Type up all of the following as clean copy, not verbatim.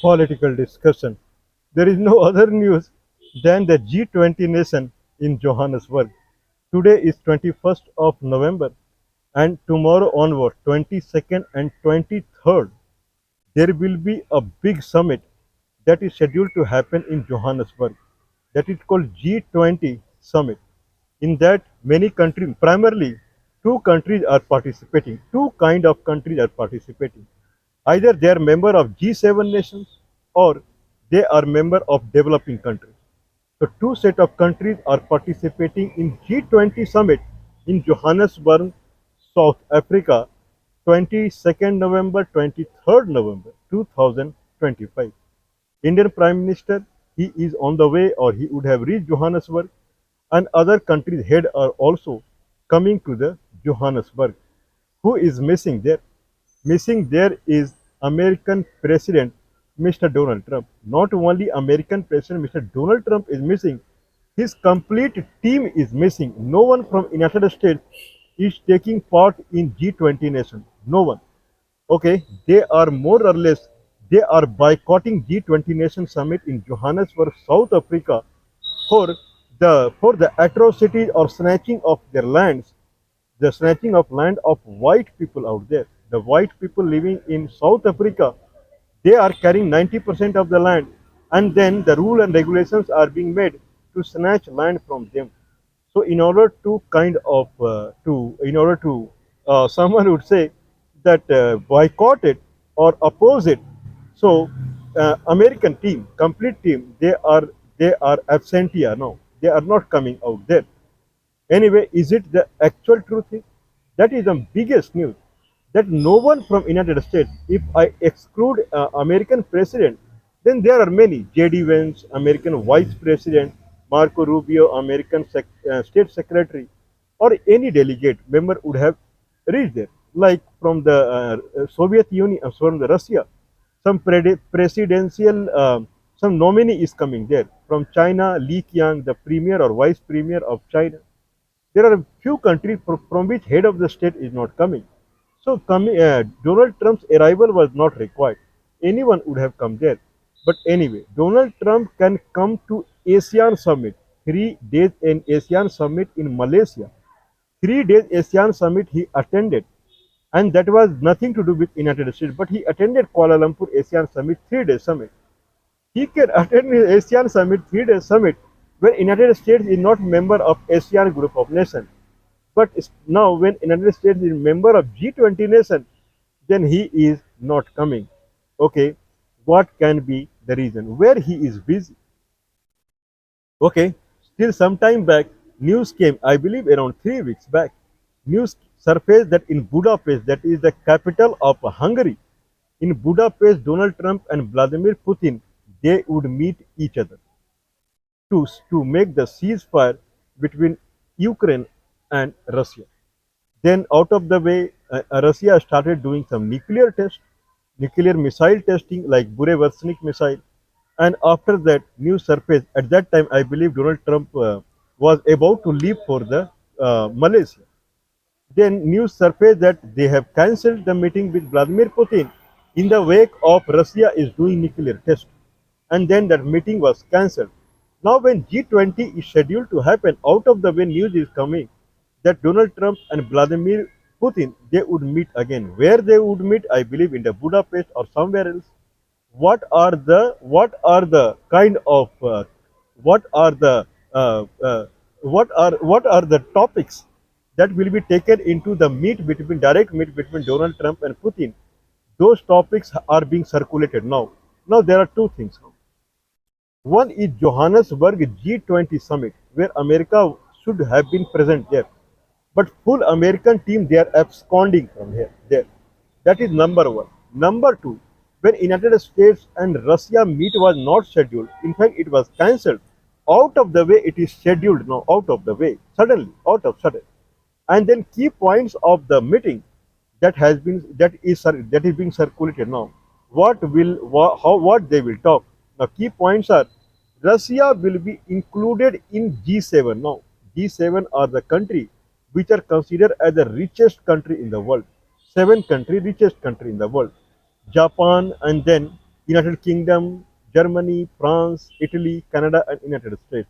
political discussion. There is no other news than the G20 nation in Johannesburg. Today is 21st of November and tomorrow onward, 22nd and 23rd, there will be a big summit that is scheduled to happen in Johannesburg. That is called G20 summit. In that, many countries, primarily two countries are participating. Two kind of countries are participating. Either they are member of G7 nations or they are member of developing countries. So two set of countries are participating in G20 summit in Johannesburg, South Africa, 22nd November, 23rd November 2025. Indian Prime Minister, he is on the way or he would have reached Johannesburg, and other countries' head are also coming to the Johannesburg. Who is missing there? Missing there is American President Mr. Donald Trump. Not only American President Mr. Donald Trump is missing, his complete team is missing. No one from United States is taking part in G20 nation. No one. Okay, they are more or less they are boycotting G20 nation summit in Johannesburg, South Africa for the atrocities or snatching of their lands, the snatching of land of white people out there. The white people living in South Africa, they are carrying 90% of the land, and then the rule and regulations are being made to snatch land from them. So, in order to someone would say that boycott it or oppose it. So, American team, complete team, they are absentia now. They are not coming out there. Anyway, is it the actual truth? That is the biggest news. That no one from United States, if I exclude American president, then there are many. J.D. Vance, American vice president, Marco Rubio, American state secretary, or any delegate member would have reached there. Like from the Soviet Union, from the Russia, some presidential, some nominee is coming there. From China, Li Qiang, the premier or vice premier of China, there are a few countries from which head of the state is not coming. So Donald Trump's arrival was not required. Anyone would have come there. But anyway, Donald Trump can come to ASEAN summit, 3 days in ASEAN summit in Malaysia. 3 days ASEAN summit he attended, and that was nothing to do with United States. But he attended Kuala Lumpur ASEAN summit, 3 days summit. He can attend the ASEAN summit, 3 days summit, when United States is not member of ASEAN group of nations. But now when United States is member of G20 nation, then he is not coming. Okay, what can be the reason? Where he is busy? Okay, still some time back, news came, I believe around 3 weeks back, news surfaced that in Budapest, that is the capital of Hungary, in Budapest, Donald Trump and Vladimir Putin, they would meet each other to make the ceasefire between Ukraine and Russia. Then out of the way, Russia started doing some nuclear tests, nuclear missile testing like Burevestnik missile. And after that, news surfaced. At that time, I believe Donald Trump was about to leave for the Malaysia. Then news surfaced that they have cancelled the meeting with Vladimir Putin in the wake of Russia is doing nuclear test. And then that meeting was cancelled. Now when G20 is scheduled to happen, out of the way news is coming that Donald Trump and Vladimir Putin, they would meet again. Where they would meet, I believe in the Budapest or somewhere else. What are the kind of what are the what are the topics that will be taken into the direct meet between Donald Trump and Putin? Those topics are being circulated now. Now there are two things. One is Johannesburg G20 summit, where America should have been present there. But full American team, they are absconding from here. There. That is number one. Number two, when United States and Russia meet was not scheduled. In fact, it was cancelled. Out of the way, it is scheduled now. Out of the way, suddenly, out of sudden. And then key points of the meeting that is being circulated now. What they will talk. Now, key points are Russia will be included in G7 now. G7 are the country which are considered as the richest country in the world. 7 country, richest country in the world. Japan and then United Kingdom, Germany, France, Italy, Canada, and United States.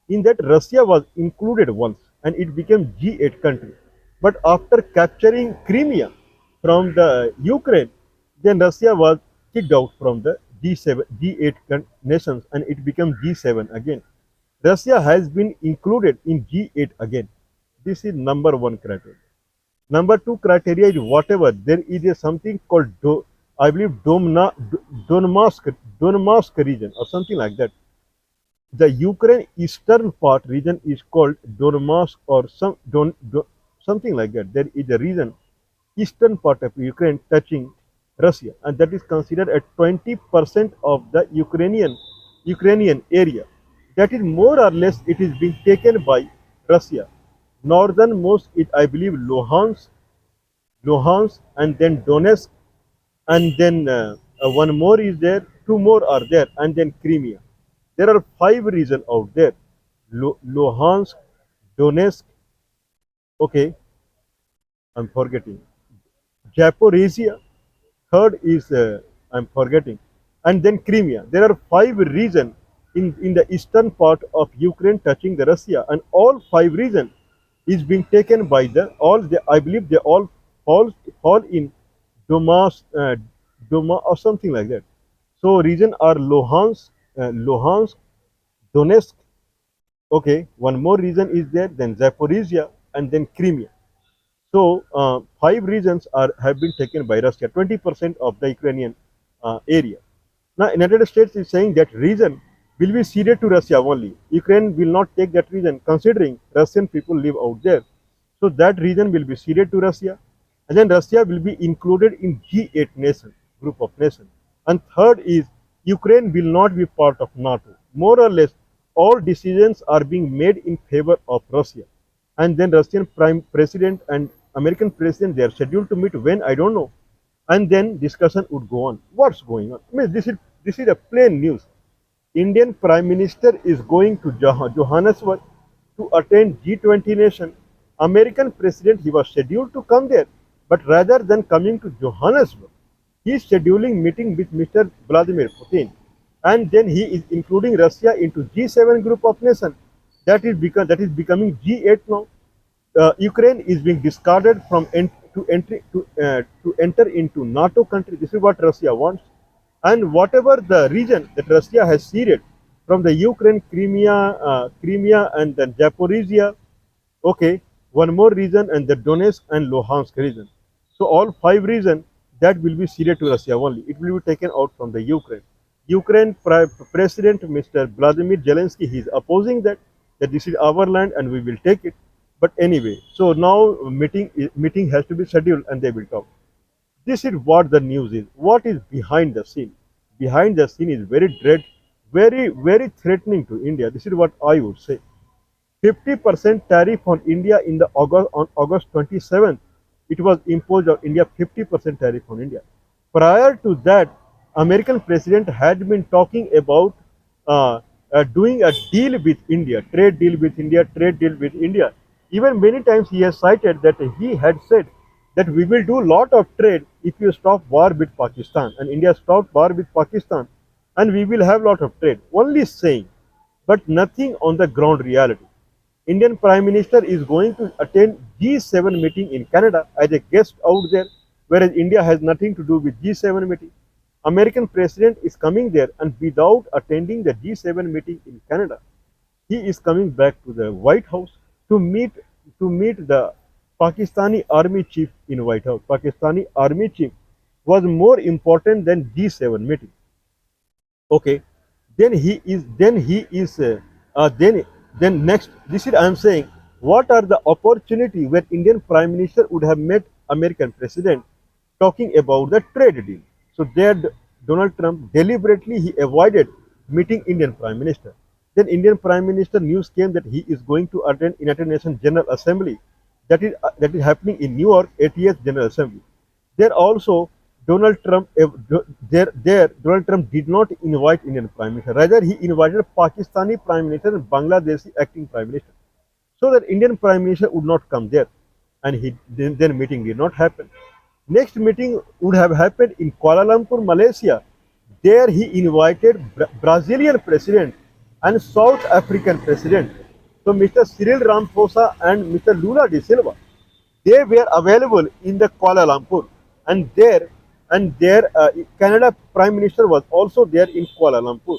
In that, Russia was included once, and it became G8 country. But after capturing Crimea from the Ukraine, then Russia was kicked out from the G7, G8 nations, and it became G7 again. Russia has been included in G8 again. This is number one criteria. Number two criteria is whatever there is a something called I believe Donetsk region or something like that. The Ukraine eastern part region is called Donetsk or something like that. There is a region eastern part of Ukraine touching Russia, and that is considered at 20% of the Ukrainian area. That is more or less it is being taken by Russia. Northernmost is I believe Luhansk, and then Donetsk, and then one more is there, two more are there, and then Crimea. There are five regions out there: Luhansk, Donetsk. Okay, I'm forgetting. Zaporizhia. Third is I'm forgetting, and then Crimea. There are five regions in the eastern part of Ukraine touching the Russia, and all five regions is being taken by the all. I believe they all fall in Domas, Doma or something like that. So region are Luhansk, Donetsk. Okay, one more region is there, then Zaporizhia, and then Crimea. So five regions have been taken by Russia, 20% of the Ukrainian area. Now, United States is saying that region will be ceded to Russia only. Ukraine will not take that region, considering Russian people live out there. So that region will be ceded to Russia, and then Russia will be included in G8 nation group of nations. And third is Ukraine will not be part of NATO. More or less, all decisions are being made in favor of Russia. And then Russian Prime President and American President, they are scheduled to meet when I don't know, and then discussion would go on. What's going on? I mean, this is a plain news. Indian Prime Minister is going to Johannesburg to attend G20 nation. American President, he was scheduled to come there, but rather than coming to Johannesburg, he is scheduling meeting with Mr. Vladimir Putin, and then he is including Russia into G7 group of nations. That is becoming G8 now. Ukraine is being discarded from to enter into NATO country. This is what Russia wants, and whatever the region that Russia has ceded from the Ukraine, Crimea, and then Zaporizhia. Okay, one more region, and the Donetsk and Luhansk region. So all five regions that will be ceded to Russia only. It will be taken out from the Ukraine. Ukraine President Mr. Vladimir Zelensky, he is opposing that this is our land and we will take it. But anyway, so now meeting has to be scheduled and they will talk. This is what the news is. What is behind the scene? Behind the scene is very threatening to India. This is what I would say. 50% tariff on India in the on August 27th. It was imposed on India 50% tariff on India. Prior to that, American president had been talking about doing a deal with India, trade deal with India, trade deal with India. Even many times he has cited that he had said that we will do lot of trade if you stop war with Pakistan, and India stopped war with Pakistan, and we will have lot of trade. Only saying, but nothing on the ground reality. Indian Prime Minister is going to attend G7 meeting in Canada as a guest out there, whereas India has nothing to do with G7 meeting. American President is coming there, and without attending the G7 meeting in Canada, he is coming back to the White House to meet the Pakistani Army Chief in White House. Pakistani Army Chief was more important than G7 meeting. Okay, then next. This is I am saying. What are the opportunity where Indian Prime Minister would have met American President talking about the trade deal? So there, Donald Trump deliberately he avoided meeting Indian Prime Minister. Then Indian Prime Minister news came that he is going to attend United Nations General Assembly, that is happening in New York, 80th General Assembly. There also Donald Trump Donald Trump did not invite Indian Prime Minister. Rather, he invited Pakistani Prime Minister and Bangladeshi acting Prime Minister, so that Indian Prime Minister would not come there, and then meeting did not happen. Next meeting would have happened in Kuala Lumpur, Malaysia. There he invited Brazilian president and South African president. So Mr. Cyril Ramaphosa and Mr. Lula da Silva, they were available in the Kuala Lumpur, and there Canada Prime Minister was also there in Kuala Lumpur.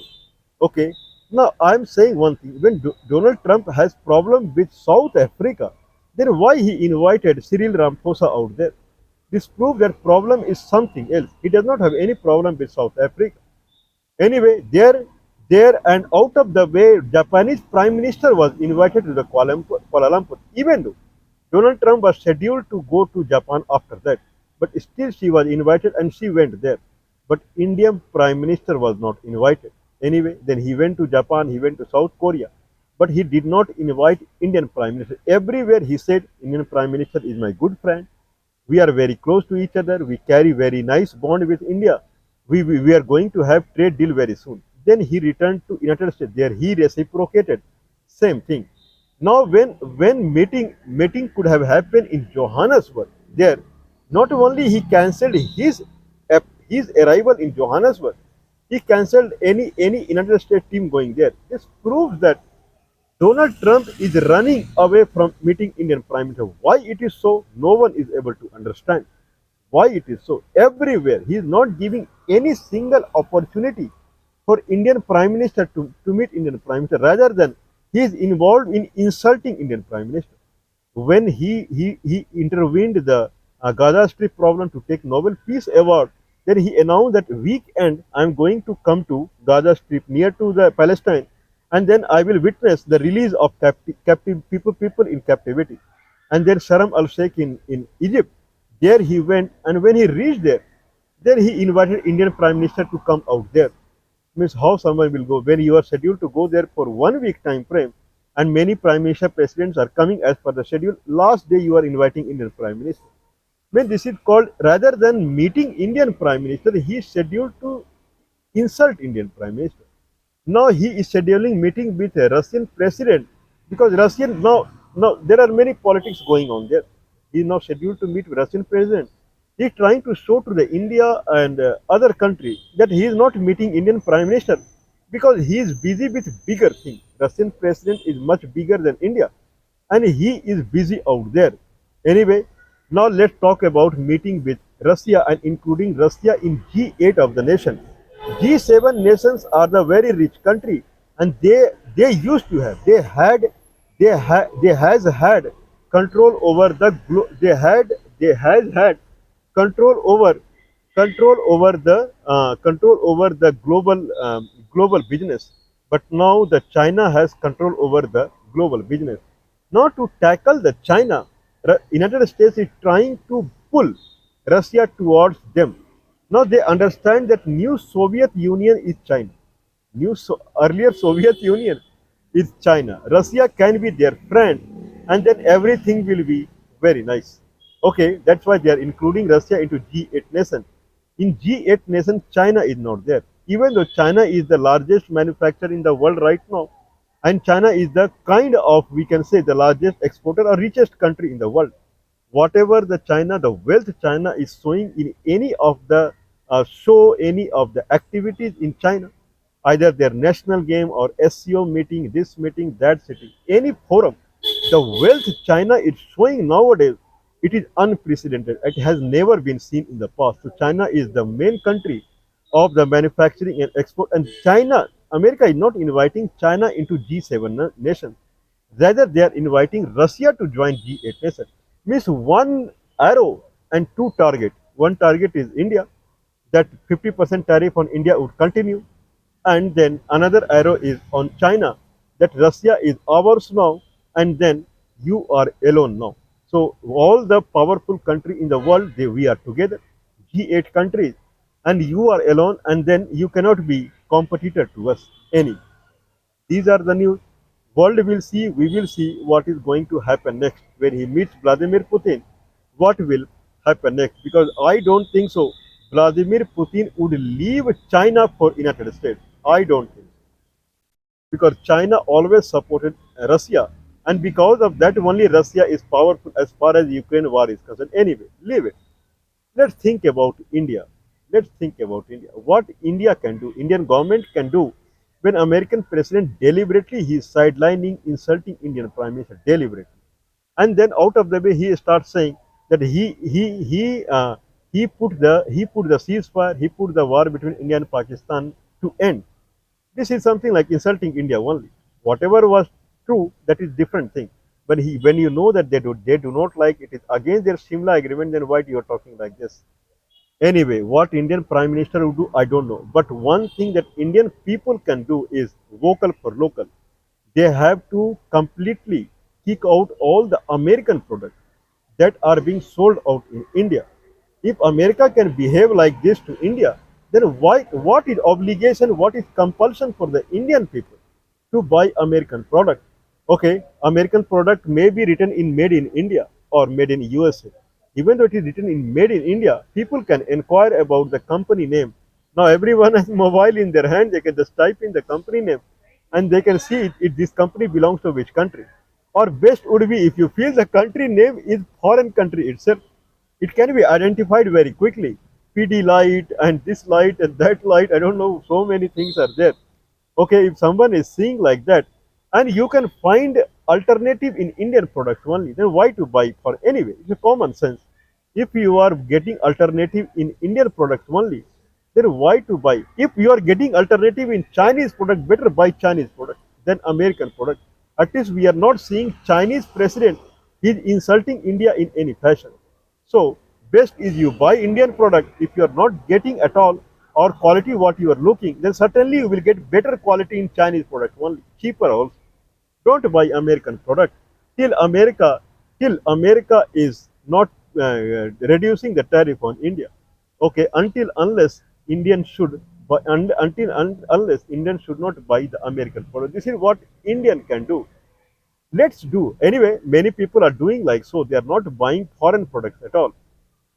Okay. Now I'm saying one thing: when Donald Trump has problem with South Africa, then why he invited Cyril Ramaphosa out there? This proves that problem is something else. He does not have any problem with South Africa. Anyway, there and out of the way, Japanese Prime Minister was invited to the Kuala Lumpur, even though Donald Trump was scheduled to go to Japan after that. But still she was invited and she went there. But Indian Prime Minister was not invited. Anyway, then he went to Japan, he went to South Korea. But he did not invite Indian Prime Minister. Everywhere he said, Indian Prime Minister is my good friend. We are very close to each other. We carry very nice bond with India. We are going to have trade deal very soon. Then he returned to United States. There he reciprocated. Same thing. Now when meeting could have happened in Johannesburg, there not only he cancelled his arrival in Johannesburg, he cancelled any United States team going there. This proves that Donald Trump is running away from meeting Indian Prime Minister. Why it is so, no one is able to understand. Why it is so? Everywhere he is not giving any single opportunity for Indian Prime Minister to meet Indian Prime Minister. Rather than he is involved in insulting Indian Prime Minister. When he intervened the Gaza Strip problem to take Nobel Peace Award, then he announced that weekend I am going to come to Gaza Strip near to the Palestine, and then I will witness the release of captive people in captivity. And then Sharm el Sheikh in Egypt, there he went, and when he reached there, then he invited Indian Prime Minister to come out there. Means how someone will go when you are scheduled to go there for 1 week time frame, and many Prime Minister presidents are coming as per the schedule. Last day you are inviting Indian Prime Minister. When this is called, rather than meeting Indian Prime Minister, he is scheduled to insult Indian Prime Minister. Now he is scheduling meeting with a Russian president, because Russian now there are many politics going on there. He is now scheduled to meet with Russian president. He is trying to show to the India and other country that he is not meeting Indian Prime Minister because he is busy with bigger things. Russian president is much bigger than India, and he is busy out there. Anyway, now let's talk about meeting with Russia and including Russia in G8 of the nation. G7 nations are the very rich country, and they used to have they has had control over the they has had control over control over the global business. But now the China has control over the global business. Now to tackle the China, United States is trying to pull Russia towards them. Now they understand that new Soviet Union is China. Earlier Soviet Union is China. Russia can be their friend, and then everything will be very nice. Okay, that's why they are including Russia into G8 nation. In G8 nation, China is not there. Even though China is the largest manufacturer in the world right now, and China is the kind of, we can say, the largest exporter or richest country in the world. Whatever the wealth China is showing in any of the any of the activities in China, either their national game or SCO meeting, this meeting, that sitting, any forum, the wealth China is showing nowadays, it is unprecedented. It has never been seen in the past. So China is the main country of the manufacturing and export, and America is not inviting China into G7 nation. Rather, they are inviting Russia to join G8 nation. Means one arrow and two target. One target is India, that 50% tariff on India would continue, and then another arrow is on China, that Russia is ours now, and then you are alone now. So all the powerful country in the world, we are together, G8 countries, and you are alone, and then you cannot be competitor to us any. These are the news. World will see, we will see what is going to happen next when he meets Vladimir Putin. What will happen next? Because I don't think so. Vladimir Putin would leave China for United States. I don't think so. Because China always supported Russia, and because of that only Russia is powerful as far as Ukraine war is concerned. Anyway, leave it. Let's think about India. Let's think about India. What India can do, Indian government can do when American president deliberately he is sidelining, insulting Indian prime minister deliberately, and then out of the way he starts saying that he put the ceasefire, he put the war between India and Pakistan to end. This is something like insulting India only. Whatever was true, that is different thing. But when you know that they do not like it is against their Shimla agreement, then why you are talking like this? Anyway, what Indian Prime Minister would do, I don't know. But one thing that Indian people can do is vocal for local. They have to completely kick out all the American products that are being sold out in India. If America can behave like this to India, then why? What is obligation? What is compulsion for the Indian people to buy American product? Okay, American product may be written in made in India or made in USA. Even though it is written in made in India, people can inquire about the company name. Now everyone has mobile in their hand, they can just type in the company name and they can see it this company belongs to which country. Or best would be if you feel the country name is foreign country itself, it can be identified very quickly. PD light and this light and that light, I don't know, so many things are there. Okay, if someone is seeing like that and you can find alternative in Indian products only, then why to buy for anyway? It's a common sense. If you are getting alternative in Indian products only, then why to buy? If you are getting alternative in Chinese product, better buy Chinese product than American product. At least we are not seeing Chinese president is insulting India in any fashion. So best is you buy Indian product. If you are not getting at all or quality what you are looking, then certainly you will get better quality in Chinese product only, cheaper also. Don't buy American product till America is not reducing the tariff on India. Okay, until unless Indian should buy, unless Indian should not buy the American product. This is what Indian can do. Let's do anyway. Many people are doing like so. They are not buying foreign products at all.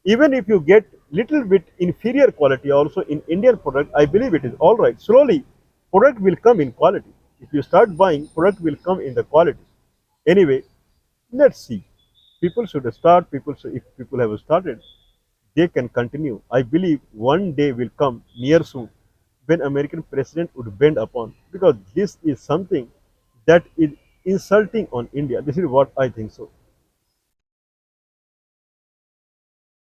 Even if you get little bit inferior quality also in Indian product, I believe it is all right. Slowly, product will come in quality. If you start buying, product will come in the quality. Anyway, let's see. People should start. If people have started, they can continue. I believe one day will come near soon when American president would bend upon, because this is something that is insulting on India. This is what I think so.